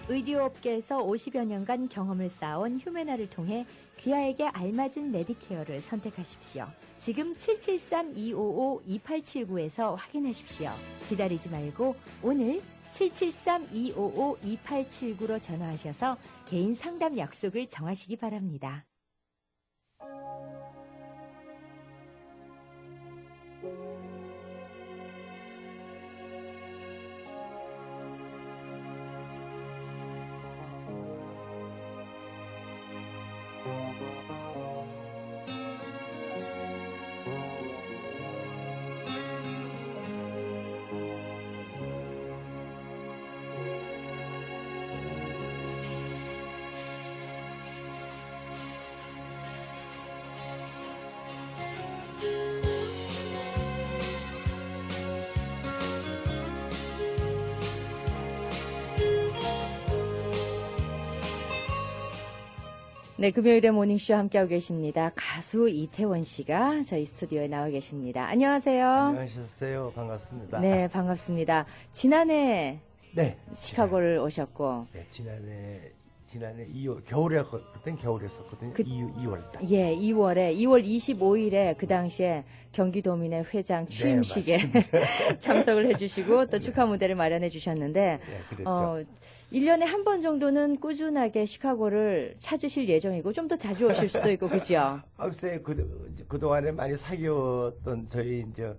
의료업계에서 50여 년간 경험을 쌓아온 휴메나를 통해 귀하에게 알맞은 메디케어를 선택하십시오. 지금 773-255-2879에서 확인하십시오. 기다리지 말고 오늘 773-255-2879로 전화하셔서 개인 상담 약속을 정하시기 바랍니다. 네, 금요일에 모닝쇼 함께하고 계십니다. 가수 이태원 씨가 저희 스튜디오에 나와 계십니다. 안녕하세요. 안녕하셨어요. 반갑습니다. 네, 반갑습니다. 지난해 네, 시카고를 오셨고, 네, 지난해 2월 겨울에 그땐 겨울이었었거든요. 2월 달. 예, 2월 25일에 그 당시에 경기도민회 회장 취임식에 네, 참석을 해주시고 또 축하 무대를 마련해 주셨는데, 네, 그랬죠. 1년에 한 번 정도는 꾸준하게 시카고를 찾으실 예정이고 좀 더 자주 오실 수도 있고, 그죠? 글쎄, 그동안에 많이 사귀었던 저희 이제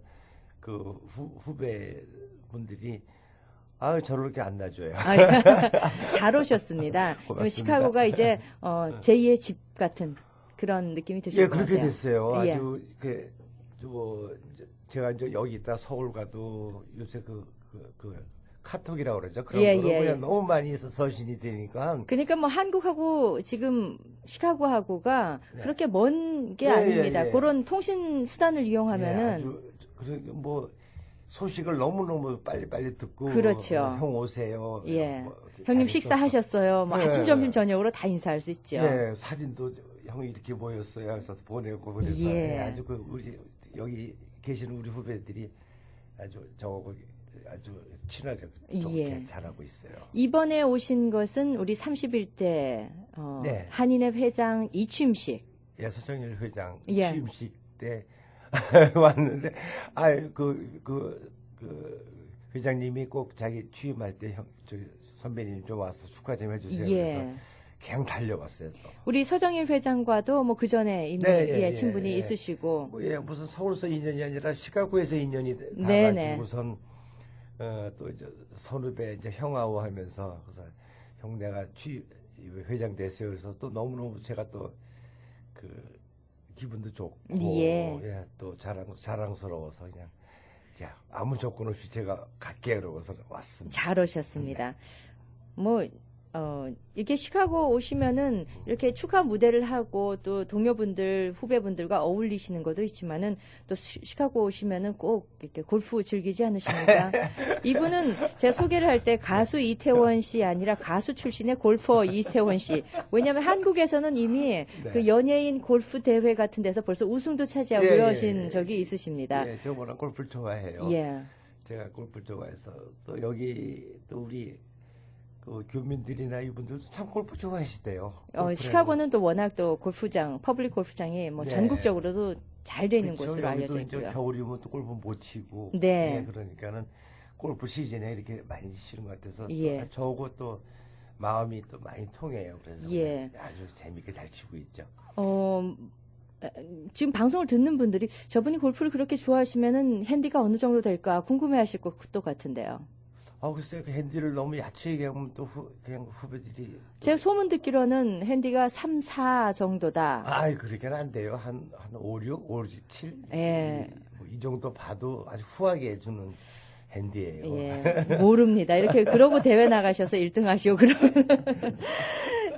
후배분들이 저렇게 안 놔줘요. 잘 오셨습니다. 고맙습니다. 시카고가 이제 제2의 집 같은 그런 느낌이 드실 예, 것 같아요. 그렇게 됐어요. 예. 아주 제가 이제 여기 있다 서울 가도 요새 카톡이라고 그러죠. 그런 예, 거로 예, 그냥 예. 너무 많이 서신이 되니까. 그러니까 뭐 한국하고 지금 시카고하고가 네. 그렇게 먼 게 예, 아닙니다. 예, 예. 그런 통신 수단을 이용하면은 아주 뭐 소식을 너무너무 빨리빨리 듣고 그렇죠. 형 오세요. 예. 뭐 형님 잘 식사하셨어요. 뭐 예. 아침, 점심, 저녁으로 다 인사할 수 있죠. 예, 사진도 형이 이렇게 모였어요. 그래서 보내고 그래서 예. 아주 우리 여기 계시는 우리 후배들이 아주 저하고 아주 친하게 좋게 예. 잘하고 있어요. 이번에 오신 것은 우리 31대 네. 한인회 회장 이취임식. 예, 서정일 회장 예. 취임식 때 왔는데 회장님이 꼭 자기 취임할 때 선배님 좀 와서 축하 좀 해주세요. 예. 그래서 그냥 달려왔어요. 또. 우리 서정일 회장과도 뭐 그 전에 이미 네, 친분이 예. 있으시고. 무슨 서울서 인연이 아니라 시카고에서 인연이 네네. 닿아가지고선 또 이제 선후배 이제 형아오 하면서 그래서 형 내가 회장 됐어요. 그래서 또 너무너무 제가 또 기분도 좋고 예. 또 자랑스러워서 그냥 아무 조건 없이 제가 갈게 그러고서 왔습니다. 잘 오셨습니다. 뭐 이렇게 시카고 오시면은 이렇게 축하 무대를 하고 또 동료분들, 후배분들과 어울리시는 것도 있지만은 또 시카고 오시면은 꼭 이렇게 골프 즐기지 않으십니까? 이분은 제가 소개를 할 때 가수 이태원 씨 아니라 가수 출신의 골퍼 이태원 씨. 왜냐하면 한국에서는 이미 그 연예인 골프 대회 같은 데서 벌써 우승도 차지하고 그러신 적이 있으십니다. 예, 저번에 골프를 좋아해요. 예. 제가 골프를 좋아해서 또 여기 또 우리 교민들이나 이분들도 참 골프 좋아하시대요. 시카고는 또 워낙 또 골프장, 퍼블릭 골프장이 뭐 네. 전국적으로도 잘 돼 있는 그렇죠. 곳으로 알려져 이제 있고요. 겨울이면 또 골프 못 치고. 네. 그러니까는 골프 시즌에 이렇게 많이 치는 것 같아서 예. 저하고 또 마음이 또 많이 통해요. 그래서 예. 아주 재밌게 잘 치고 있죠. 지금 방송을 듣는 분들이 저분이 골프를 그렇게 좋아하시면은 핸디가 어느 정도 될까 궁금해하실 것도 같은데요. 글쎄 그 핸디를 너무 야채 얘기하면 또 그냥 후배들이 제가 소문 듣기로는 핸디가 3, 4 정도다. 그렇게는 안 돼요. 한 5, 6, 5, 7. 예. 이 정도 봐도 아주 후하게 해주는 핸디예요. 예. 모릅니다. 이렇게 그러고 대회 나가셔서 1등 하시고 그러면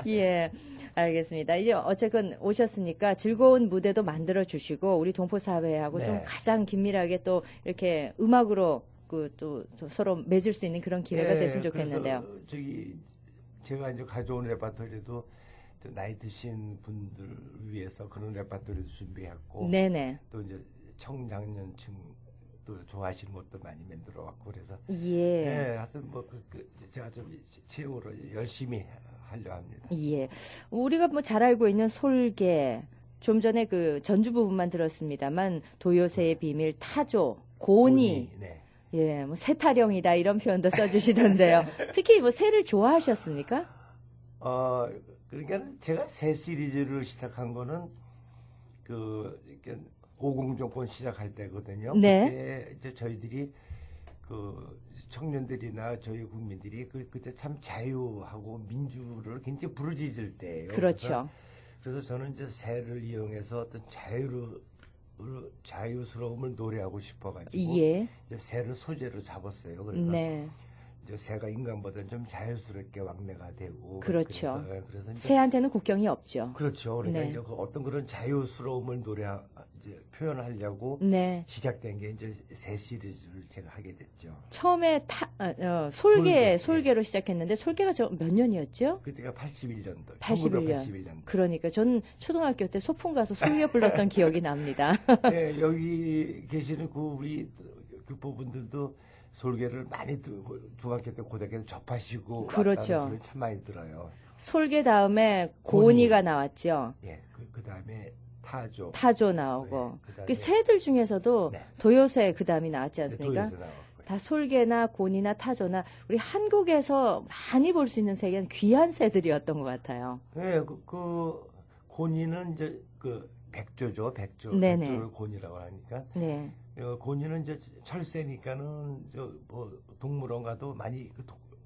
예. 알겠습니다. 이제 어쨌건 오셨으니까 즐거운 무대도 만들어 주시고 우리 동포 사회하고 좀 가장 긴밀하게 또 이렇게 음악으로 또 서로 맺을 수 있는 그런 기회가 됐으면 좋겠는데요. 제가 이제 가져온 레퍼토리도 나이 드신 분들 위해서 그런 레퍼토리도 준비했고, 네네. 또 이제 청장년층 또 좋아하시는 것도 많이 만들어 왔고 그래서 예. 예, 하여튼 뭐 제가 좀 최후로 열심히 하려 합니다. 예. 우리가 뭐 잘 알고 있는 솔개, 좀 전에 그 전주 부분만 들었습니다만 도요새의 비밀, 타조, 고니, 네. 예, 뭐 새타령이다 이런 표현도 써주시던데요. 특히 뭐 새를 좋아하셨습니까? 그러니까 제가 새 시리즈를 시작한 거는 이렇게 오공정권 시작할 때거든요. 네. 그때 이제 저희들이 그 청년들이나 저희 국민들이 그때 참 자유하고 민주를 굉장히 부르짖을 때예요. 그렇죠. 그래서 저는 이제 새를 이용해서 어떤 자유스러움을 노래하고 싶어가지고 예. 이제 새를 소재로 잡았어요. 그래서 네. 이제 새가 인간보다는 좀 자유스럽게 왕래가 되고 그렇죠. 그래서 이제 새한테는 국경이 없죠. 그렇죠. 그러니까 네. 이제 어떤 그런 자유스러움을 이제 표현하려고 네. 시작된 게 이제 새 시리즈를 제가 하게 됐죠. 처음에 솔개. 솔개로 시작했는데 솔개가 몇 년이었죠? 그때가 81년도, 81년. 1981년도. 그러니까 전 초등학교 때 소풍 가서 솔개 불렀던 기억이 납니다. 네, 여기 계시는 우리 교포분들도 솔개를 많이 중학교 때 고등학교 때 접하시고 그렇죠. 왔다는 소리 참 많이 들어요. 솔개 다음에 고니. 고니가 나왔죠. 예, 그 다음에 타조. 타조 나오고. 네, 그다음에 그 새들 중에서도 네. 도요새 그 다음이 나왔지 네, 않습니까? 도에서 나왔고요. 다 솔개나 고니나 타조나 우리 한국에서 많이 볼 수 있는 새는 귀한 새들이었던 것 같아요. 네, 고니는 이제 백조죠, 백조. 네네. 백조를 고니라고 하니까. 네. 고니는 이제 철새니까는 뭐 동물원 가도 많이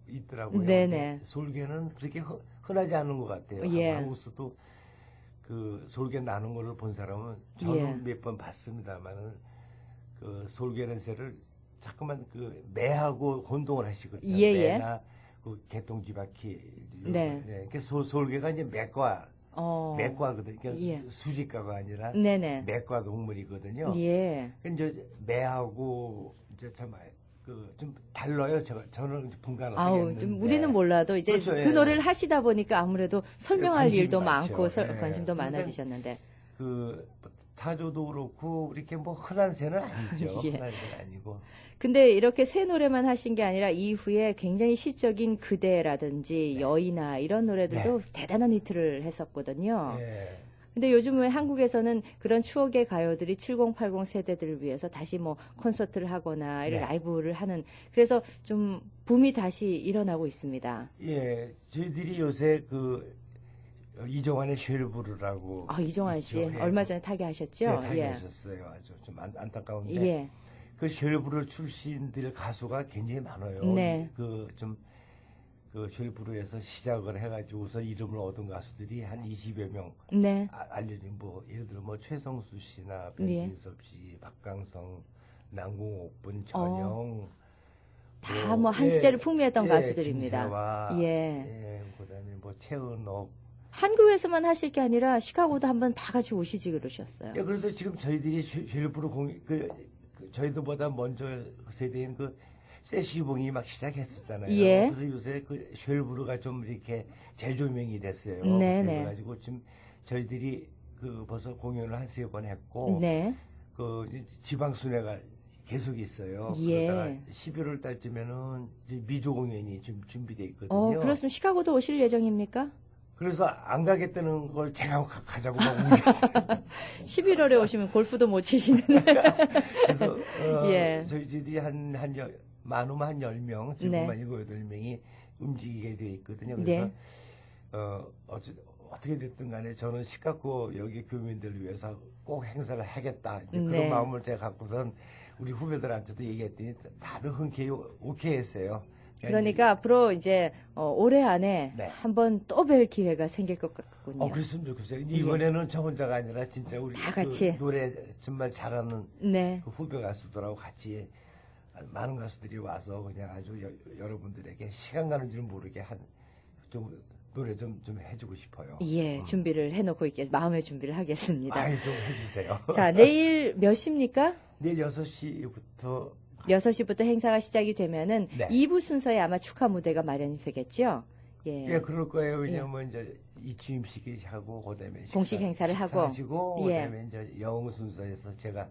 있더라고요. 네네. 근데 솔개는 그렇게 흔하지 않은 것 같아요. 예. 한국에서도 솔개 나는 거를 본 사람은 저는 예. 몇 번 봤습니다만은 솔개는 새를 자꾸만 매하고 혼동을 하시거든요. 예. 매나 개똥쥐바퀴. 네. 솔개가 이제 매과거든요. 그러니까 예. 수집가가 아니라 네네. 매과 동물이거든요. 예. 이제 매하고 이제 좀 달라요. 저는 분간을 아우, 하겠는데. 좀 우리는 몰라도 이제 그렇죠, 그 예. 노래를 하시다 보니까 아무래도 설명할 관심이 일도 많죠. 많고 예. 관심도 그러니까 많아지셨는데. 타조도 그렇고 이렇게 뭐 흔한 새는 아니죠. 예. 흔한 새는 아니고. 근데 이렇게 새 노래만 하신 게 아니라 이후에 굉장히 시적인 그대라든지 여인아 이런 노래들도 대단한 히트를 했었거든요. 예. 근데 요즘은 한국에서는 그런 추억의 가요들이 7080 세대들을 위해서 다시 뭐 콘서트를 하거나 이런 네. 라이브를 하는 그래서 좀 붐이 다시 일어나고 있습니다. 예. 저희들이 요새 이종환의 쉘부르라고. 이종환 씨 있죠. 예. 얼마 전에 타계하셨죠? 네, 타계하셨어요. 아주 좀 안타까운데. 예. 그 쉘부르 출신들 가수가 굉장히 많아요. 네. 쉘부르에서 시작을 해가지고서 이름을 얻은 가수들이 한 20여 명 네. 알려진 예를 들어 최성수 씨나 네. 백인섭 씨, 박강성, 남궁옥분, 전영 다 뭐 한 시대를 풍미했던 가수들입니다. 김세화, 예. 그다음에 최은옥. 한국에서만 하실 게 아니라 시카고도 한번 다 같이 오시지 그러셨어요. 예, 그래서 지금 저희들이 쉘부르 저희들보다 먼저 세대인 세시봉이 막 시작했었잖아요. 예. 그래서 요새 쉘부르가 좀 이렇게 재조명이 됐어요. 네네. 그래가지고 지금 저희들이 벌써 공연을 한 3번 했고, 네. 지방 순회가 계속 있어요. 예. 그러다가 11월 달쯤에는 이제 미조 공연이 지금 준비돼 있거든요. 그렇습니다. 시카고도 오실 예정입니까? 그래서 안 가겠다는 걸 제가 가자고 막 우겼어요. 11월에 오시면 골프도 못 치시는데. 그래서 예. 저희들이 많으면 한 10명, 지금만 네. 7, 8명이 움직이게 되어 있거든요. 그래서 네. 어떻게 됐든 간에 저는 시카고 여기 교민들을 위해서 꼭 행사를 하겠다. 이제 그런 네. 마음을 제가 갖고선 우리 후배들한테도 얘기했더니 다들 흔쾌히 오케이 했어요. 그러니까 앞으로 이제 올해 안에 네. 한번 또 뵐 기회가 생길 것 같군요. 그랬으면 좋겠어요. 이번에는 저 혼자가 아니라 진짜 우리 다 같이. 노래 정말 잘하는 네. 후배 가수들하고 같이 많은 가수들이 와서 그냥 아주 여러분들에게 시간 가는 줄 모르게 좀 노래 좀 해주고 싶어요. 예, 준비를 해놓고 마음의 준비를 하겠습니다. 좀 해주세요. 자, 내일 몇 시입니까? 내일 6시부터 6시부터 행사가 시작이 되면은 네. 2부 순서에 아마 축하 무대가 마련이 되겠죠? 예. 그럴 거예요. 왜냐면 이제 이취임식이 하고 그다음에 공식 행사를 하고. 식사하시고 예. 그다음에 이제 영웅 순서에서 제가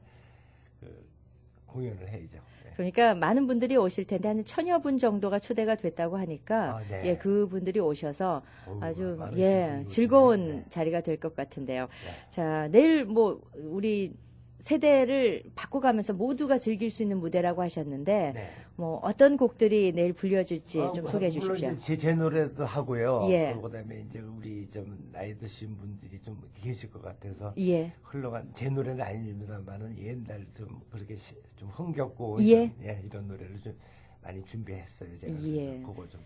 공연을 해야죠. 네. 그러니까 많은 분들이 오실 텐데 한 1000여 분 정도가 초대가 됐다고 하니까 아, 네. 예, 그분들이 오셔서 어우, 아주 많으신 예, 분이 즐거운 오시네. 네. 자리가 될 것 같은데요. 네. 자, 내일 뭐 우리 세대를 바꿔가면서 모두가 즐길 수 있는 무대라고 하셨는데 네. 뭐 어떤 곡들이 내일 불려질지 좀 소개해 물론 주십시오. 이제 제 노래도 하고요. 예. 그다음에 이제 우리 좀 나이 드신 분들이 좀 계실 것 같아서 예. 흘러간 제 노래는 아닙니다만은 옛날 좀 그렇게 좀 흥겹고 예. 이런 노래를 좀 많이 준비했어요. 제가 예. 그래서 그거 좀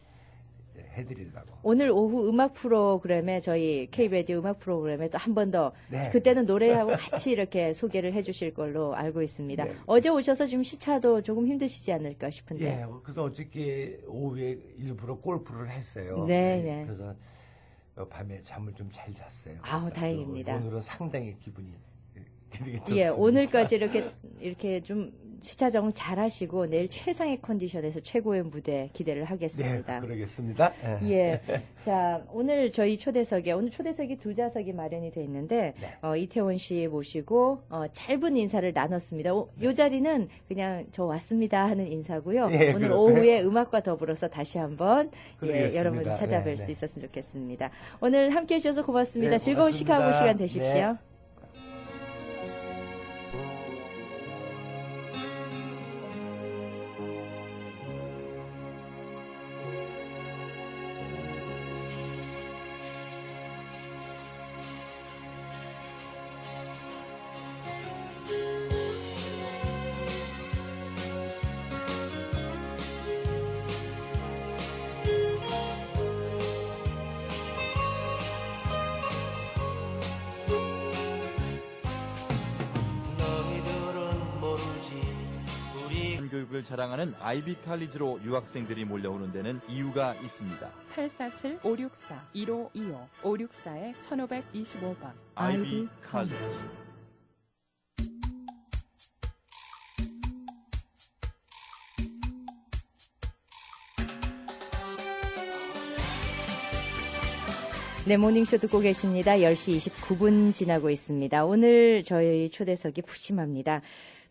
해드리려고. 오늘 오후 음악 프로그램에 저희 K-라디오 음악 프로그램에 또 한 번 더 네. 그때는 노래하고 같이 이렇게 소개를 해주실 걸로 알고 있습니다. 네. 어제 오셔서 지금 시차도 조금 힘드시지 않을까 싶은데. 예, 그래서 어저께 오후에 일부러 골프를 했어요. 네, 네. 그래서 밤에 잠을 좀 잘 잤어요. 아우, 그래서 다행입니다. 오늘은 상당히 기분이 되게 좋습니다. 예, 오늘까지 이렇게 좀 시차 적응 잘 하시고 내일 최상의 컨디션에서 최고의 무대 기대를 네, 하겠습니다. 그러겠습니다. 예. 자, 오늘 저희 오늘 초대석이 2좌석이 마련이 돼 있는데, 네. 이태원 씨 모시고, 짧은 인사를 나눴습니다. 요 자리는 그냥 저 왔습니다 하는 인사고요. 예, 오늘 그렇고요. 오후에 음악과 더불어서 다시 한번, 그러겠습니다. 여러분 찾아뵐 네, 수 네. 있었으면 좋겠습니다. 오늘 함께 해주셔서 고맙습니다. 네, 즐거운 고맙습니다. 시카고 시간 되십시오. 네. 교육을 자랑하는 아이비 칼리지로 유학생들이 몰려오는 데는 이유가 있습니다. 847-564-1525 564-1525번 아이비 칼리지. 네, 모닝쇼 듣고 계십니다. 10시 29분 지나고 있습니다. 오늘 저희 초대석이 푸짐합니다.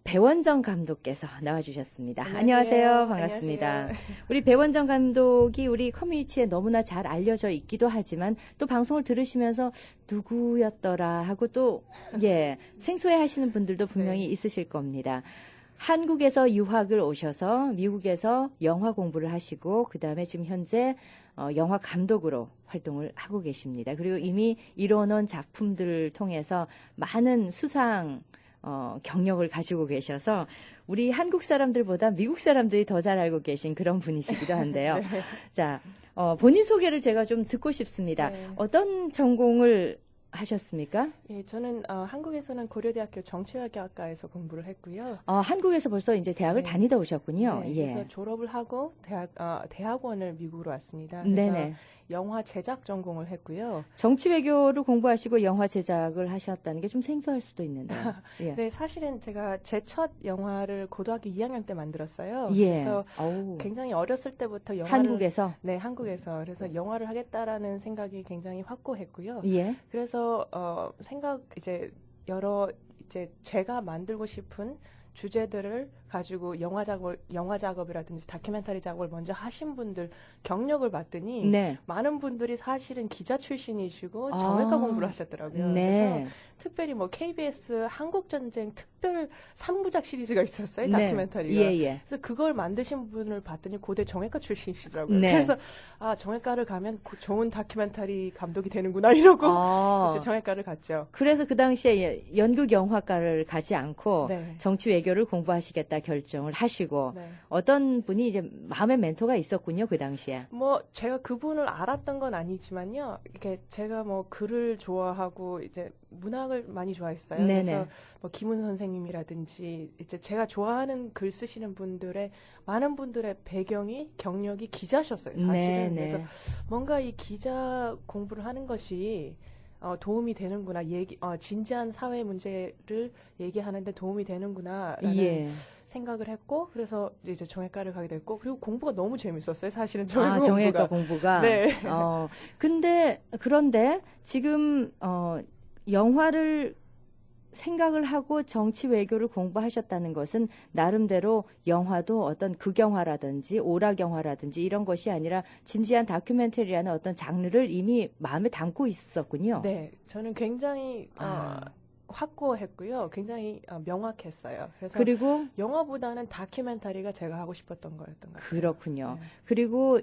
배원정 감독께서 나와주셨습니다. 안녕하세요. 반갑습니다. 안녕하세요. 우리 배원정 감독이 우리 커뮤니티에 너무나 잘 알려져 있기도 하지만 또 방송을 들으시면서 누구였더라 하고 또 생소해 하시는 분들도 분명히 네. 있으실 겁니다. 한국에서 유학을 오셔서 미국에서 영화 공부를 하시고 그다음에 지금 현재 영화 감독으로 활동을 하고 계십니다. 그리고 이미 이뤄놓은 작품들을 통해서 많은 수상 경력을 가지고 계셔서 우리 한국 사람들보다 미국 사람들이 더 잘 알고 계신 그런 분이시기도 한데요. 네. 자, 본인 소개를 제가 좀 듣고 싶습니다. 네. 어떤 전공을 하셨습니까? 예, 저는 한국에서는 고려대학교 정치외교학과에서 공부를 했고요. 한국에서 벌써 이제 대학을 네. 다니다 오셨군요. 네, 그래서 졸업을 하고 대학원을 미국으로 왔습니다. 그래서 네네. 영화 제작 전공을 했고요. 정치 외교를 공부하시고 영화 제작을 하셨다는 게 좀 생소할 수도 있는데요. 예. 네, 사실은 제가 제 첫 영화를 고등학교 2학년 때 만들었어요. 예. 그래서 어우. 굉장히 어렸을 때부터 영화를 한국에서 네, 한국에서 그래서 영화를 하겠다라는 생각이 굉장히 확고했고요. 예. 그래서 이제 제가 만들고 싶은 주제들을 가지고 영화 작업이라든지 다큐멘터리 작업을 먼저 하신 분들 경력을 봤더니 네. 많은 분들이 사실은 기자 출신이시고 아. 정외과 공부를 하셨더라고요. 네. 그래서 특별히 뭐 KBS 한국전쟁 특별 3부작 시리즈가 있었어요. 네. 다큐멘터리가. 예. 그래서 그걸 만드신 분을 봤더니 고대 정외과 출신이시더라고요. 네. 그래서 정외과를 가면 좋은 다큐멘터리 감독이 되는구나 이러고 이제 정외과를 갔죠. 그래서 그 당시에 연극 영화과를 가지 않고 네. 정치 외교를 공부하시겠다 결정을 하시고 네. 어떤 분이 이제 마음의 멘토가 있었군요, 그 당시에. 뭐 제가 그분을 알았던 건 아니지만요. 이렇게 제가 뭐 글을 좋아하고 이제 문학을 많이 좋아했어요. 네네. 그래서 뭐 김훈 선생님이라든지 이제 제가 좋아하는 글 쓰시는 분들의 많은 분들의 배경이 경력이 기자셨어요. 사실은. 네네. 그래서 뭔가 이 기자 공부를 하는 것이 도움이 되는구나. 진지한 사회 문제를 얘기하는데 도움이 되는구나라는 예. 생각을 했고 그래서 이제 정외과를 가게 됐고 그리고 공부가 너무 재밌었어요. 사실은 정외과 공부가. 네. 그런데 지금 영화를 생각을 하고 정치 외교를 공부하셨다는 것은 나름대로 영화도 어떤 극영화라든지 오락영화라든지 이런 것이 아니라 진지한 다큐멘터리라는 어떤 장르를 이미 마음에 담고 있었군요. 네, 저는 굉장히 아. 확고했고요. 굉장히 명확했어요. 그래서 그리고 영화보다는 다큐멘터리가 제가 하고 싶었던 거였던 것 같아요. 그렇군요. 네. 그리고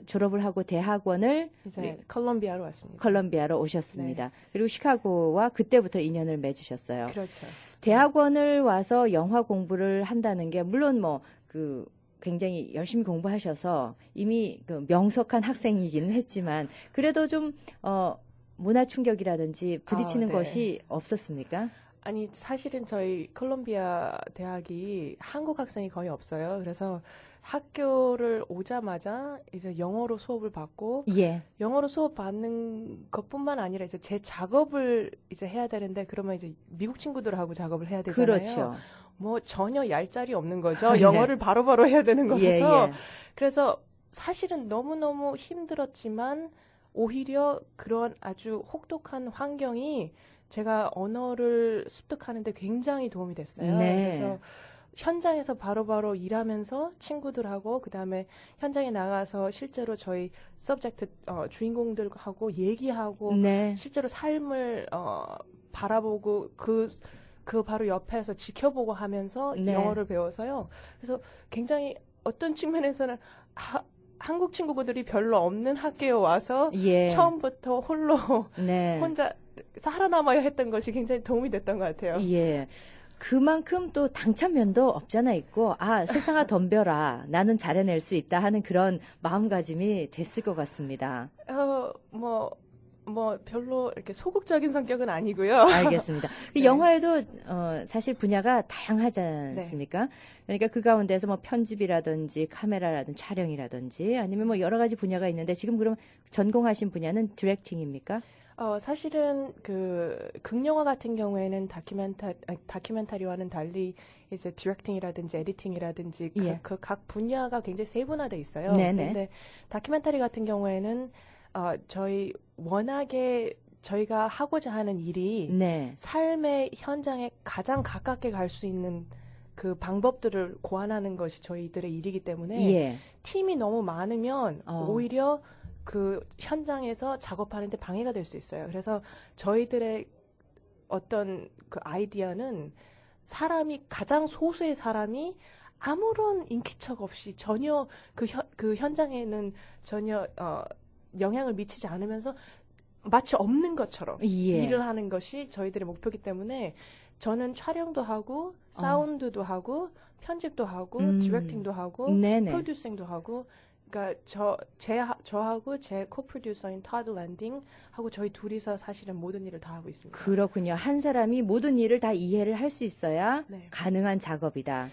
졸업을 하고 대학원을 이제 컬럼비아로 왔습니다. 컬럼비아로 오셨습니다. 그리고 시카고와 그때부터 인연을 맺으셨어요. 그렇죠. 대학원을 와서 영화 공부를 한다는 게 물론 뭐 그 굉장히 열심히 공부하셔서 이미 그 명석한 학생이기는 했지만 그래도 좀 문화 충격이라든지 부딪히는 네. 것이 없었습니까? 아니 사실은 저희 콜롬비아 대학이 한국 학생이 거의 없어요. 그래서 학교를 오자마자 이제 영어로 수업을 받고 예. 영어로 수업 받는 것뿐만 아니라 이제 제 작업을 이제 해야 되는데 그러면 이제 미국 친구들하고 작업을 해야 되잖아요. 그렇죠. 뭐 전혀 얄짤이 없는 거죠. 네. 영어를 바로바로 해야 되는 거라서. 예, 예. 그래서 사실은 너무너무 힘들었지만 오히려 그런 아주 혹독한 환경이 제가 언어를 습득하는데 굉장히 도움이 됐어요. 네. 그래서 현장에서 바로바로 일하면서 친구들하고 그다음에 현장에 나가서 실제로 저희 서브젝트 주인공들하고 얘기하고 네. 실제로 삶을 바라보고 그 바로 옆에서 지켜보고 하면서 네. 영어를 배워서요. 그래서 굉장히 어떤 측면에서는 한국 친구들이 별로 없는 학교에 와서 예. 처음부터 홀로 네. 혼자 살아남아야 했던 것이 굉장히 도움이 됐던 것 같아요. 예. 그만큼 또 당찬면도 없잖아 있고 세상아 덤벼라 나는 잘해낼 수 있다 하는 그런 마음가짐이 됐을 것 같습니다. 뭐 별로 이렇게 소극적인 성격은 아니고요. 알겠습니다. 그 네. 영화에도 사실 분야가 다양하지 않습니까? 그러니까 그 가운데서 뭐 편집이라든지 카메라라든지 촬영이라든지 아니면 뭐 여러 가지 분야가 있는데 지금 그럼 전공하신 분야는 디렉팅입니까? 사실은 그 극영화 같은 경우에는 다큐멘터리와는 달리 이제 디렉팅이라든지 에디팅이라든지 예. 그 각 분야가 굉장히 세분화돼 있어요. 네네. 그런데 다큐멘터리 같은 경우에는 저희 워낙에 저희가 하고자 하는 일이 네. 삶의 현장에 가장 가깝게 갈 수 있는 그 방법들을 고안하는 것이 저희들의 일이기 때문에 예. 팀이 너무 많으면 오히려 그 현장에서 작업하는데 방해가 될 수 있어요. 그래서 저희들의 어떤 그 아이디어는 가장 소수의 사람이 아무런 인기척 없이 전혀 그 현장에는 전혀 영향을 미치지 않으면서 마치 없는 것처럼 예. 일을 하는 것이 저희들의 목표이기 때문에 저는 촬영도 하고 사운드도 하고 편집도 하고 디렉팅도 하고 네네. 프로듀싱도 하고 그러니까 저하고 제 코프로듀서인 타드 랜딩하고 저희 둘이서 사실은 모든 일을 다 하고 있습니다. 그렇군요. 한 사람이 모든 일을 다 이해를 할 수 있어야 네. 가능한 작업이다.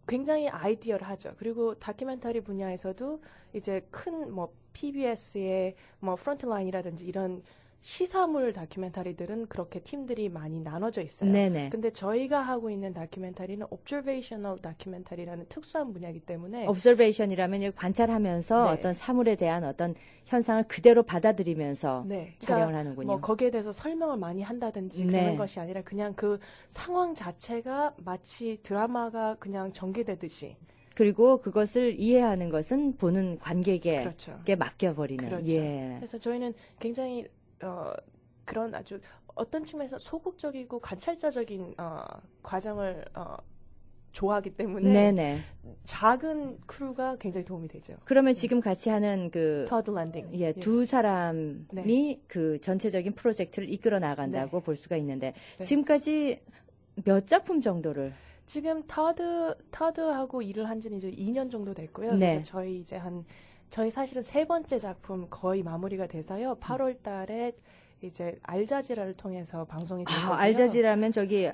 굉장히 아이디어를 하죠. 그리고 다큐멘터리 분야에서도 이제 큰 뭐 PBS의 뭐 프론트라인이라든지 이런 시사물 다큐멘터리들은 그렇게 팀들이 많이 나눠져 있어요. 네네. 근데 저희가 하고 있는 다큐멘터리는 observational 다큐멘터리라는 특수한 분야이기 때문에 observation이라면 관찰하면서 네. 어떤 사물에 대한 어떤 현상을 그대로 받아들이면서 네. 촬영을 그러니까 하는군요. 뭐 거기에 대해서 설명을 많이 한다든지 네. 그런 것이 아니라 그냥 그 상황 자체가 마치 드라마가 그냥 전개되듯이 그리고 그것을 이해하는 것은 보는 관객에게 그렇죠. 맡겨버리는. 그렇죠. 예. 그래서 저희는 굉장히 그런 아주 어떤 측면에서 소극적이고 관찰자적인 과정을 좋아하기 때문에 네네. 작은 크루가 굉장히 도움이 되죠. 그러면 지금 같이 하는 그 터드 랜딩. 예, 두 사람이 네. 그 전체적인 프로젝트를 이끌어 나간다고 볼 수가 있는데 네. 지금까지 몇 작품 정도를 지금 터드하고 일을 한 지는 이제 2년 정도 됐고요. 네. 그래서 저희 사실은 세 번째 작품 거의 마무리가 돼서요. 8월 달에 이제 알자지라를 통해서 방송이 되거든요. 알자지라면 저기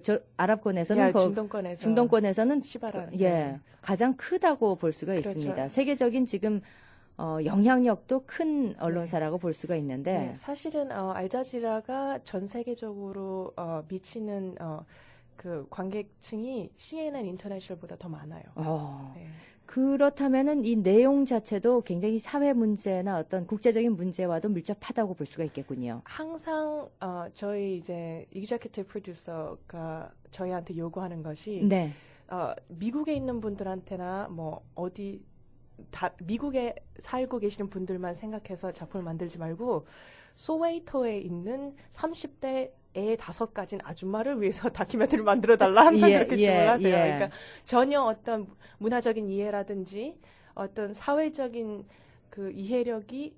저 아랍권에서는 중동권에서는 시바라. 예, 네. 가장 크다고 볼 수가 그렇죠. 있습니다. 세계적인 지금 영향력도 큰 언론사라고 볼 수가 있는데 네, 사실은 알자지라가 전 세계적으로 미치는 그 관객층이 CNN 인터내셔널보다 더 많아요. 네. 그렇다면은 이 내용 자체도 굉장히 사회 문제나 어떤 국제적인 문제와도 밀접하다고 볼 수가 있겠군요. 항상 저희 이제 executive producer가 저희한테 요구하는 것이 네. 미국에 있는 분들한테나 뭐 어디 미국에 살고 계시는 분들만 생각해서 작품을 만들지 말고 소웨이토에 있는 30대 애 5가진 아줌마를 위해서 다큐멘터리를 만들어달라 항상 그렇게 주문을 하세요. 그러니까 전혀 어떤 문화적인 이해라든지 어떤 사회적인 그 이해력이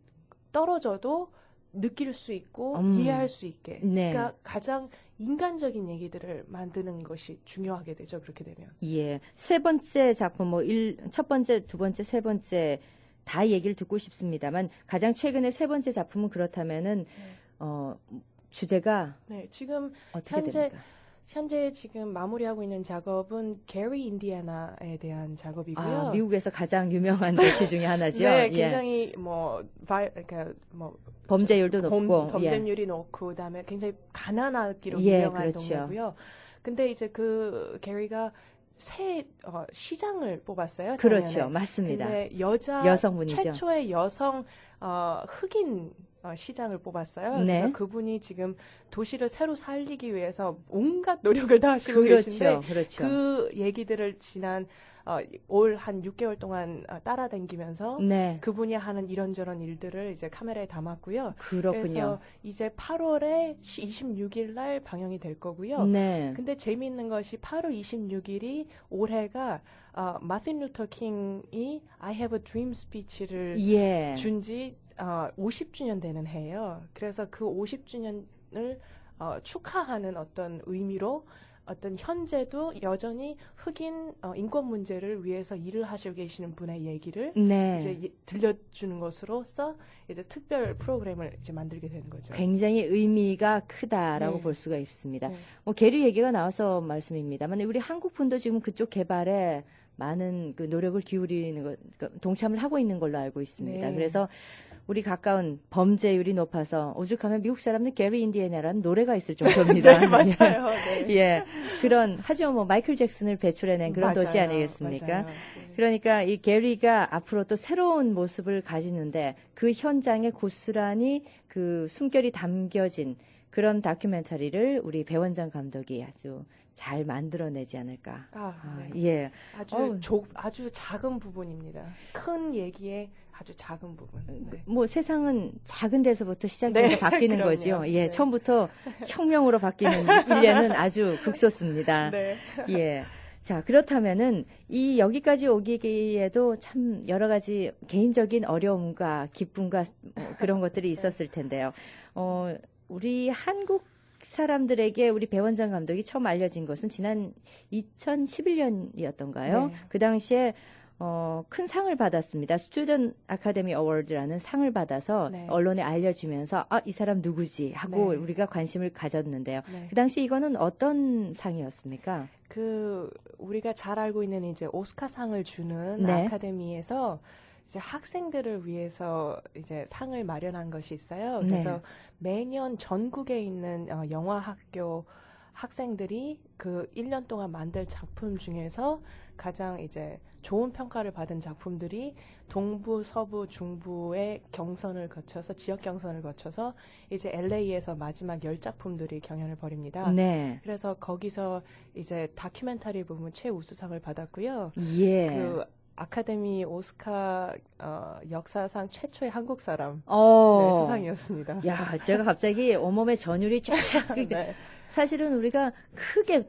떨어져도 느낄 수 있고 이해할 수 있게. 네. 그러니까 가장 인간적인 얘기들을 만드는 것이 중요하게 되죠. 그렇게 되면. 예. 세 번째 작품, 첫 번째, 두 번째, 세 번째 다 얘기를 듣고 싶습니다만 가장 최근에 세 번째 작품은 그렇다면은 주제가 네, 지금 어떻게 됩니까? 현재 지금 마무리하고 있는 작업은 게리 인디애나에 대한 작업이고요. 미국에서 가장 유명한 도시 중에 하나죠. 네, 굉장히 그러니까 범죄율도 높고 범죄율이 높고 그다음에 굉장히 가난하기로 예, 유명한 그렇죠. 동네고요. 근데 이제 그 게리가 새 시장을 뽑았어요. 그렇죠, 작년에. 맞습니다. 근데 여성분이죠. 최초의 여성 흑인 시장을 뽑았어요. 네. 그래서 그분이 지금 도시를 새로 살리기 위해서 온갖 노력을 다 하시고 그렇죠, 계신데 그렇죠. 그 얘기들을 지난 올 한 6개월 동안 따라다니면서 네. 그분이 하는 이런저런 일들을 이제 카메라에 담았고요. 그렇군요. 그래서 이제 8월에 26일 날 방영이 될 거고요. 네. 근데 재미있는 것이 8월 26일이 올해가 마틴 루터 킹이 I have a dream speech를 예. 준지 50주년 되는 해예요. 그래서 그 50주년을 축하하는 어떤 의미로 어떤 현재도 여전히 흑인 인권 문제를 위해서 일을 하시고 계시는 분의 얘기를 네. 이제 들려주는 것으로서 이제 특별 프로그램을 이제 만들게 되는 거죠. 굉장히 의미가 크다라고 네. 볼 수가 있습니다. 네. 게리 얘기가 나와서 말씀입니다만 우리 한국 분도 지금 그쪽 개발에 많은 그 노력을 기울이는 것, 동참을 하고 있는 걸로 알고 있습니다. 네. 그래서 우리 가까운 범죄율이 높아서 오죽하면 미국 사람들 게리 인디애나라는 노래가 있을 정도입니다. 네, 맞아요. 네. 예, 하지만 마이클 잭슨을 배출해낸 그런 맞아요. 도시 아니겠습니까? 맞아요. 네. 그러니까 이 게리가 앞으로 또 새로운 모습을 가지는데 그 현장에 고스란히 그 숨결이 담겨진 그런 다큐멘터리를 우리 배원장 감독이 아주 잘 만들어내지 않을까. 네. 예. 아주 작은 부분입니다. 큰 얘기의 아주 작은 부분. 네. 세상은 작은 데서부터 시작해서 네, 바뀌는 그럼요. 거죠. 예, 네. 처음부터 혁명으로 바뀌는 일례는 아주 극소수입니다. 네. 예. 자, 그렇다면은 여기까지 오기에도 참 여러 가지 개인적인 어려움과 기쁨과 그런 것들이 있었을 텐데요. 우리 한국 사람들에게 우리 배원장 감독이 처음 알려진 것은 지난 2011년이었던가요? 네. 그 당시에 큰 상을 받았습니다. 스튜던트 아카데미 어워드라는 상을 받아서 네. 언론에 알려지면서 이 사람 누구지 하고 네. 우리가 관심을 가졌는데요. 네. 그 당시 이거는 어떤 상이었습니까? 우리가 잘 알고 있는 이제 오스카상을 주는 네. 아카데미에서 이제 학생들을 위해서 이제 상을 마련한 것이 있어요. 그래서 네. 매년 전국에 있는 영화학교 학생들이 그 1년 동안 만들 작품 중에서 가장 이제 좋은 평가를 받은 작품들이 동부, 서부, 중부의 경선을 거쳐서 지역 경선을 거쳐서 이제 LA에서 마지막 10작품들이 경연을 벌입니다. 네. 그래서 거기서 이제 다큐멘터리 부분 최우수상을 받았고요. 예. 그 아카데미 오스카 역사상 최초의 한국 사람 수상이었습니다. 야, 제가 갑자기 온몸에 전율이 쫙. 네. 사실은 우리가 크게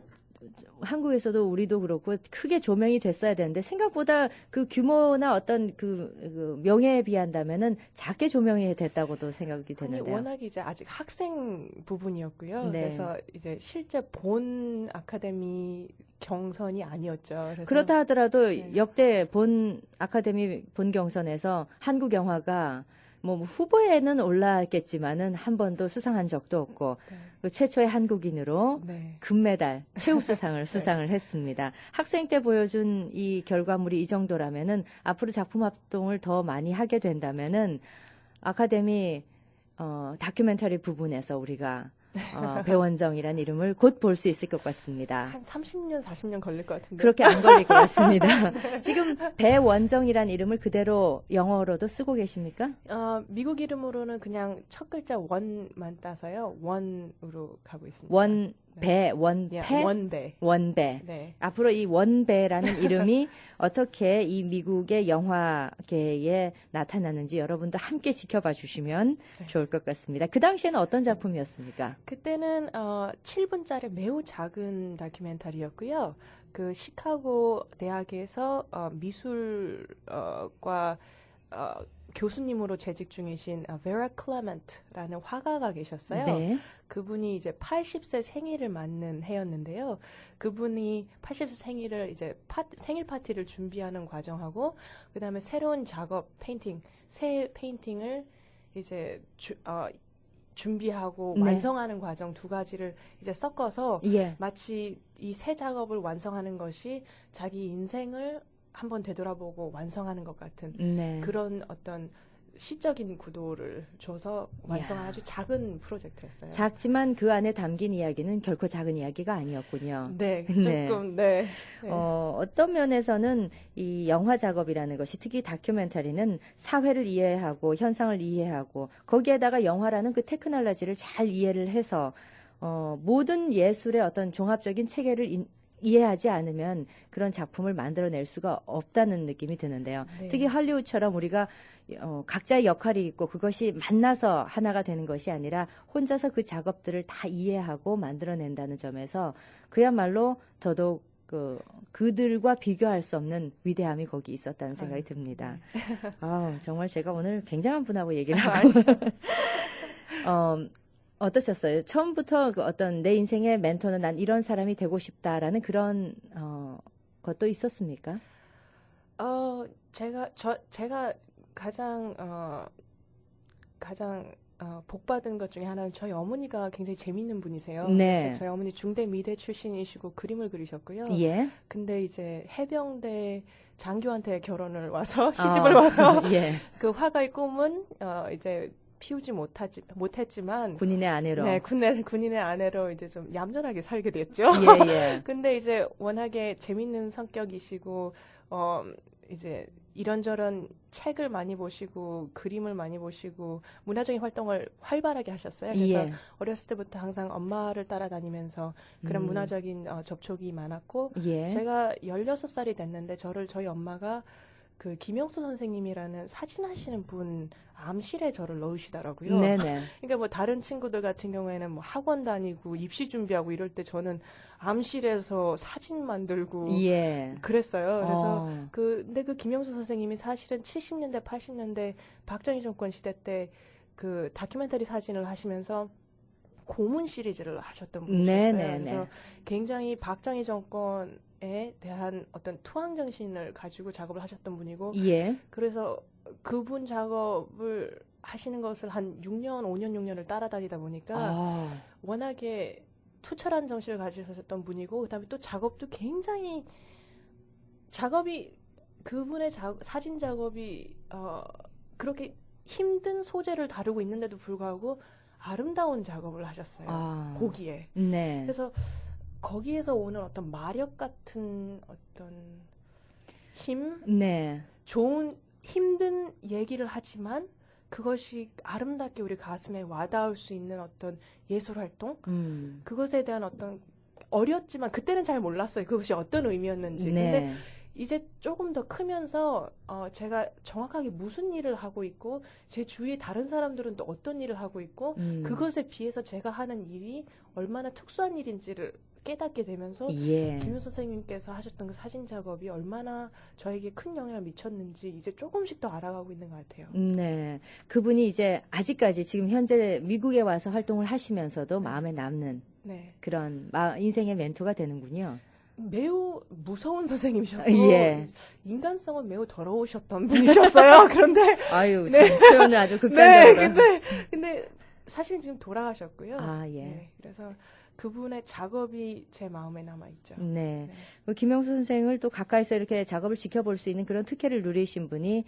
한국에서도 우리도 그렇고 크게 조명이 됐어야 되는데 생각보다 그 규모나 어떤 그 명예에 비한다면은 작게 조명이 됐다고도 생각이 되는데요. 워낙 이제 아직 학생 부분이었고요. 네. 그래서 이제 실제 본 아카데미 경선이 아니었죠. 그래서 그렇다 하더라도 네. 역대 본 아카데미 본 경선에서 한국 영화가 후보에는 올랐겠지만은 한 번도 수상한 적도 없고 네. 그 최초의 한국인으로 네. 금메달 최우수상을 수상을 했습니다. 학생 때 보여준 이 결과물이 이 정도라면은 앞으로 작품 활동을 더 많이 하게 된다면은 아카데미 다큐멘터리 부분에서 우리가 배원정이라는 이름을 곧 볼 수 있을 것 같습니다. 한 30년, 40년 걸릴 것 같은데. 그렇게 안 걸릴 것 같습니다. 지금 배원정이라는 이름을 그대로 영어로도 쓰고 계십니까? 미국 이름으로는 그냥 첫 글자 원만 따서요. 원으로 가고 있습니다. 원배, 원패? 원배. 원배. 네. 앞으로 이 원배라는 이름이 어떻게 이 미국의 영화계에 나타나는지 여러분도 함께 지켜봐 주시면 네. 좋을 것 같습니다. 그 당시에는 어떤 작품이었습니까? 그때는 7분짜리 매우 작은 다큐멘터리였고요. 그 시카고 대학에서 미술과 교수님으로 재직 중이신 베라 클레멘트라는 화가가 계셨어요. 네. 그분이 이제 80세 생일을 맞는 해였는데요. 그분이 80세 생일을 이제 생일 파티를 준비하는 과정하고 그다음에 새로운 작업 새 페인팅을 이제 준비하고 네. 완성하는 과정 두 가지를 이제 섞어서 예. 마치 이 새 작업을 완성하는 것이 자기 인생을 한번 되돌아보고 완성하는 것 같은 네. 그런 어떤 시적인 구도를 줘서 완성한 이야. 아주 작은 프로젝트였어요. 작지만 그 안에 담긴 이야기는 결코 작은 이야기가 아니었군요. 네, 네. 조금 네. 어떤 면에서는 이 영화 작업이라는 것이 특히 다큐멘터리는 사회를 이해하고 현상을 이해하고 거기에다가 영화라는 그 테크놀로지를 잘 이해를 해서 모든 예술의 어떤 종합적인 체계를 이해하지 않으면 그런 작품을 만들어낼 수가 없다는 느낌이 드는데요. 네. 특히 할리우드처럼 우리가 각자의 역할이 있고 그것이 만나서 하나가 되는 것이 아니라 혼자서 그 작업들을 다 이해하고 만들어낸다는 점에서 그야말로 더더욱 그들과 비교할 수 없는 위대함이 거기 있었다는 생각이 듭니다. 정말 제가 오늘 굉장한 분하고 얘기를 하고 어떠셨어요? 처음부터 어떤 내 인생의 멘토는 난 이런 사람이 되고 싶다라는 그런 것도 있었습니까? 제가 가장 복 받은 것 중에 하나는 저희 어머니가 굉장히 재밌는 분이세요. 네. 그래서 저희 어머니 중대 미대 출신이시고 그림을 그리셨고요. 예. 근데 이제 해병대 장교한테 결혼을 와서 시집을 와서 예. 그 화가의 꿈은 이제 피우지 못했지만 군인의 아내로. 네, 군인의 아내로 이제 좀 얌전하게 살게 됐죠. 예, 예. 근데 이제 워낙에 재밌는 성격이시고 이제 이런저런 책을 많이 보시고 그림을 많이 보시고 문화적인 활동을 활발하게 하셨어요. 그래서 예. 어렸을 때부터 항상 엄마를 따라다니면서 그런 문화적인 접촉이 많았고 예. 제가 16살이 됐는데 저희 엄마가 그 김영수 선생님이라는 사진하시는 분 암실에 저를 넣으시더라고요. 네네. 그러니까 뭐 다른 친구들 같은 경우에는 뭐 학원 다니고 입시 준비하고 이럴 때 저는 암실에서 사진 만들고 예. 그랬어요. 그래서 근데 그 김영수 선생님이 사실은 70년대, 80년대 박정희 정권 시대 때 그 다큐멘터리 사진을 하시면서 고문 시리즈를 하셨던 분이셨어요. 네네네. 그래서 굉장히 박정희 정권에 대한 어떤 투항 정신을 가지고 작업을 하셨던 분이고 예. 그래서 그분 작업을 하시는 것을 한 6년, 5년, 6년을 따라다니다 보니까 워낙에 투철한 정신을 가지셨던 분이고 그다음에 또 작업도 굉장히 그분의 사진 작업이 그렇게 힘든 소재를 다루고 있는데도 불구하고 아름다운 작업을 하셨어요. 보기에. 네. 그래서 거기에서 오는 어떤 마력 같은 어떤 힘, 네. 좋은 힘든 얘기를 하지만 그것이 아름답게 우리 가슴에 와닿을 수 있는 어떤 예술 활동, 그것에 대한 어떤 어렸지만 그때는 잘 몰랐어요. 그것이 어떤 의미였는지. 네. 근데 이제 조금 더 크면서 제가 정확하게 무슨 일을 하고 있고 제 주위에 다른 사람들은 또 어떤 일을 하고 있고 그것에 비해서 제가 하는 일이 얼마나 특수한 일인지를 깨닫게 되면서 예. 김효 선생님께서 하셨던 그 사진 작업이 얼마나 저에게 큰 영향을 미쳤는지 이제 조금씩 더 알아가고 있는 것 같아요. 네. 그분이 이제 아직까지 지금 현재 미국에 와서 활동을 하시면서도 마음에 남는 네. 그런 인생의 멘토가 되는군요. 매우 무서운 선생님이셨고 예. 인간성은 매우 더러우셨던 분이셨어요. 그런데 아유, 네. 표현을 아주 극단적으로. 네, 근데 사실 지금 돌아가셨고요. 예. 네, 그래서 그분의 작업이 제 마음에 남아 있죠. 네. 김영수 선생을 또 가까이서 이렇게 작업을 지켜볼 수 있는 그런 특혜를 누리신 분이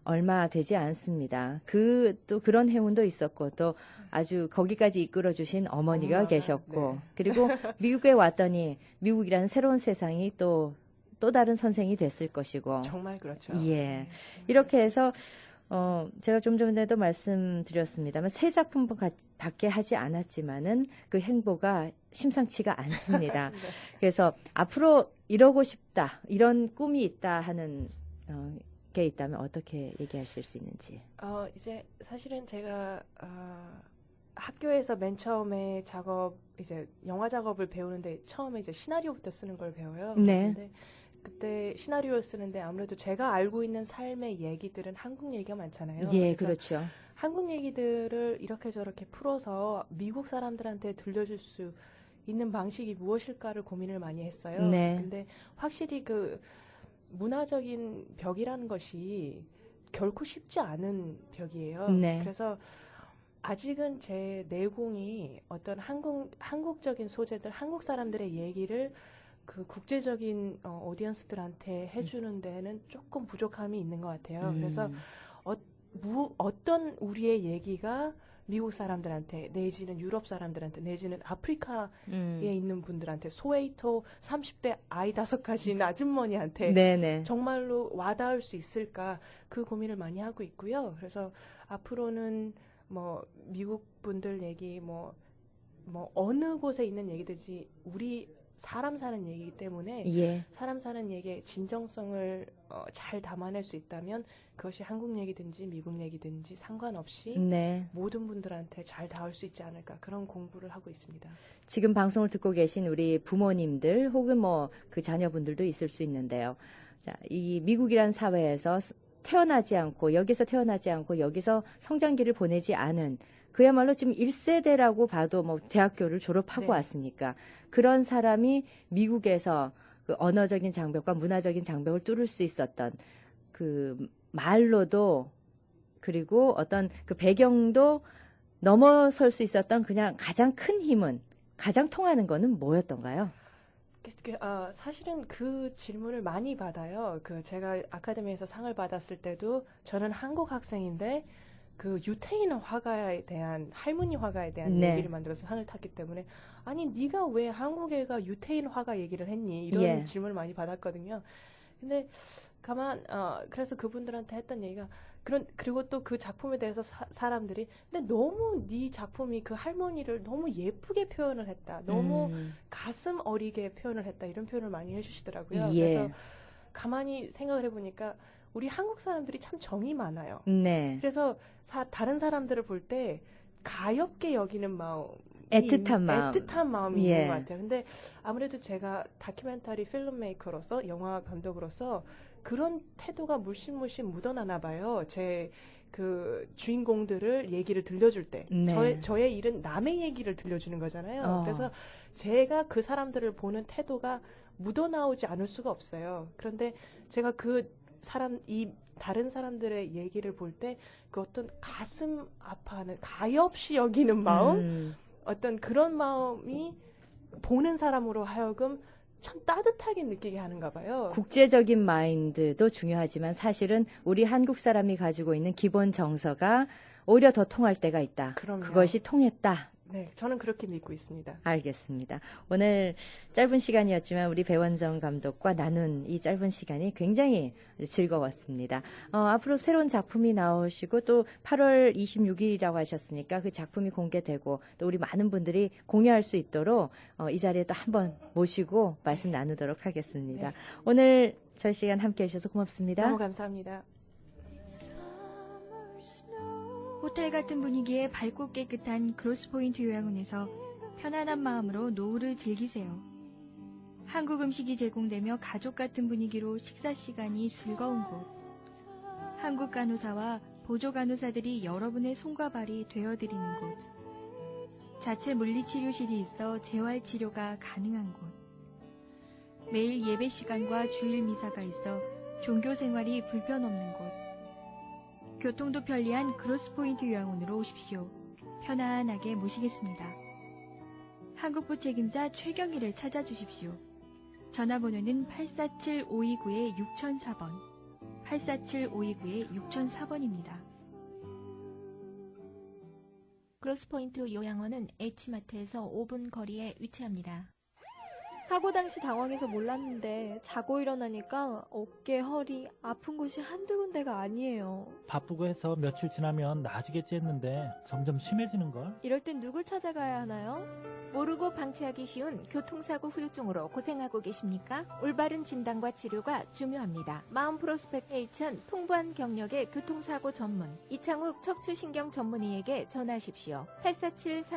얼마 되지 않습니다. 또 그런 행운도 있었고 또 아주 거기까지 이끌어 주신 어머니가 계셨고 네. 그리고 미국에 왔더니 미국이라는 새로운 세상이 또 다른 선생이 됐을 것이고 정말 그렇죠. 예. 네. 이렇게 해서 제가 좀 전에도 말씀드렸습니다만 새 작품 밖에 하지 않았지만은 그 행보가 심상치가 않습니다. 네. 그래서 앞으로 이러고 싶다, 이런 꿈이 있다 하는 게 있다면 어떻게 얘기하실 수 있는지. 이제 사실은 제가 학교에서 맨 처음에 이제 영화 작업을 배우는데 처음에 이제 시나리오부터 쓰는 걸 배워요. 네. 근데 그때 시나리오 쓰는데 아무래도 제가 알고 있는 삶의 얘기들은 한국 얘기가 많잖아요. 예, 그래서 그렇죠. 한국 얘기들을 이렇게 저렇게 풀어서 미국 사람들한테 들려줄 수 있는 방식이 무엇일까를 고민을 많이 했어요. 네. 근데 확실히 그 문화적인 벽이라는 것이 결코 쉽지 않은 벽이에요. 네. 그래서 아직은 제 내공이 어떤 한국적인 소재들, 한국 사람들의 얘기를 그 국제적인 오디언스들한테 해주는 데는 조금 부족함이 있는 것 같아요. 그래서 어떤 우리의 얘기가 미국 사람들한테 내지는 유럽 사람들한테 내지는 아프리카에 있는 분들한테 소웨이토 30대 아이 5가진 아주머니한테 네네. 정말로 와닿을 수 있을까 그 고민을 많이 하고 있고요. 그래서 앞으로는 뭐 미국 분들 얘기 뭐 어느 곳에 있는 얘기든지 우리 사람 사는 얘기이기 때문에 예. 사람 사는 얘기의 진정성을 잘 담아낼 수 있다면 그것이 한국 얘기든지 미국 얘기든지 상관없이 네. 모든 분들한테 잘 닿을 수 있지 않을까 그런 공부를 하고 있습니다. 지금 방송을 듣고 계신 우리 부모님들 혹은 뭐 그 자녀분들도 있을 수 있는데요. 자, 이 미국이라는 사회에서 태어나지 않고 여기서 성장기를 보내지 않은 그야말로 지금 1세대라고 봐도 뭐 대학교를 졸업하고 네. 왔으니까 그런 사람이 미국에서 그 언어적인 장벽과 문화적인 장벽을 뚫을 수 있었던 그 말로도 그리고 어떤 그 배경도 넘어설 수 있었던 그냥 가장 큰 힘은 가장 통하는 거는 뭐였던가요? 사실은 그 질문을 많이 받아요. 제가 아카데미에서 상을 받았을 때도 저는 한국 학생인데 그 유태인 화가에 대한 할머니 화가에 대한 네. 얘기를 만들어서 상을 탔기 때문에 아니 네가 왜 한국 애가 유태인 화가 얘기를 했니? 이런 예. 질문을 많이 받았거든요. 근데 그래서 그분들한테 했던 얘기가 그리고 또 그 작품에 대해서 사람들이 근데 너무 네 작품이 그 할머니를 너무 예쁘게 표현을 했다. 너무 가슴 어리게 표현을 했다. 이런 표현을 많이 해주시더라고요. 예. 그래서 가만히 생각을 해보니까 우리 한국 사람들이 참 정이 많아요. 네. 그래서 다른 사람들을 볼 때 가엽게 여기는 마음, 애틋한 마음이 예. 있는 것 같아요. 근데 아무래도 제가 다큐멘터리 필름메이커로서 영화 감독으로서 그런 태도가 물씬 묻어나나 봐요. 제 그 주인공들을 얘기를 들려줄 때 네. 저의 일은 남의 얘기를 들려주는 거잖아요. 그래서 제가 그 사람들을 보는 태도가 묻어나오지 않을 수가 없어요. 그런데 제가 다른 사람들의 얘기를 볼 때 그 어떤 가슴 아파하는 가엾이 여기는 마음, 어떤 그런 마음이 보는 사람으로 하여금 참 따뜻하게 느끼게 하는가 봐요. 국제적인 마인드도 중요하지만 사실은 우리 한국 사람이 가지고 있는 기본 정서가 오히려 더 통할 때가 있다. 그럼요. 그것이 통했다. 네, 저는 그렇게 믿고 있습니다. 알겠습니다. 오늘 짧은 시간이었지만 우리 배원정 감독과 나눈 이 짧은 시간이 굉장히 즐거웠습니다. 앞으로 새로운 작품이 나오시고 또 8월 26일이라고 하셨으니까 그 작품이 공개되고 또 우리 많은 분들이 공유할 수 있도록 이 자리에 또 한번 모시고 말씀 나누도록 하겠습니다. 네. 오늘 저희 시간 함께 해주셔서 고맙습니다. 너무 감사합니다. 호텔 같은 분위기의 밝고 깨끗한 크로스포인트 요양원에서 편안한 마음으로 노후를 즐기세요. 한국 음식이 제공되며 가족 같은 분위기로 식사 시간이 즐거운 곳. 한국 간호사와 보조 간호사들이 여러분의 손과 발이 되어드리는 곳. 자체 물리치료실이 있어 재활치료가 가능한 곳. 매일 예배 시간과 주일 미사가 있어 종교 생활이 불편 없는 곳. 교통도 편리한 크로스포인트 요양원으로 오십시오. 편안하게 모시겠습니다. 한국부 책임자 최경희를 찾아주십시오. 전화번호는 847-529-6004번, 847-529-6004번입니다. 크로스포인트 요양원은 H마트에서 5분 거리에 위치합니다. 사고 당시 당황해서 몰랐는데 자고 일어나니까 어깨, 허리, 아픈 곳이 한두 군데가 아니에요. 바쁘고 해서 며칠 지나면 나아지겠지 했는데 점점 심해지는걸? 이럴 땐 누굴 찾아가야 하나요? 모르고 방치하기 쉬운 교통사고 후유증으로 고생하고 계십니까? 올바른 진단과 치료가 중요합니다. 마음 프로스펙트 H은 풍부한 경력의 교통사고 전문 이창욱 척추신경 전문의에게 전화하십시오. 847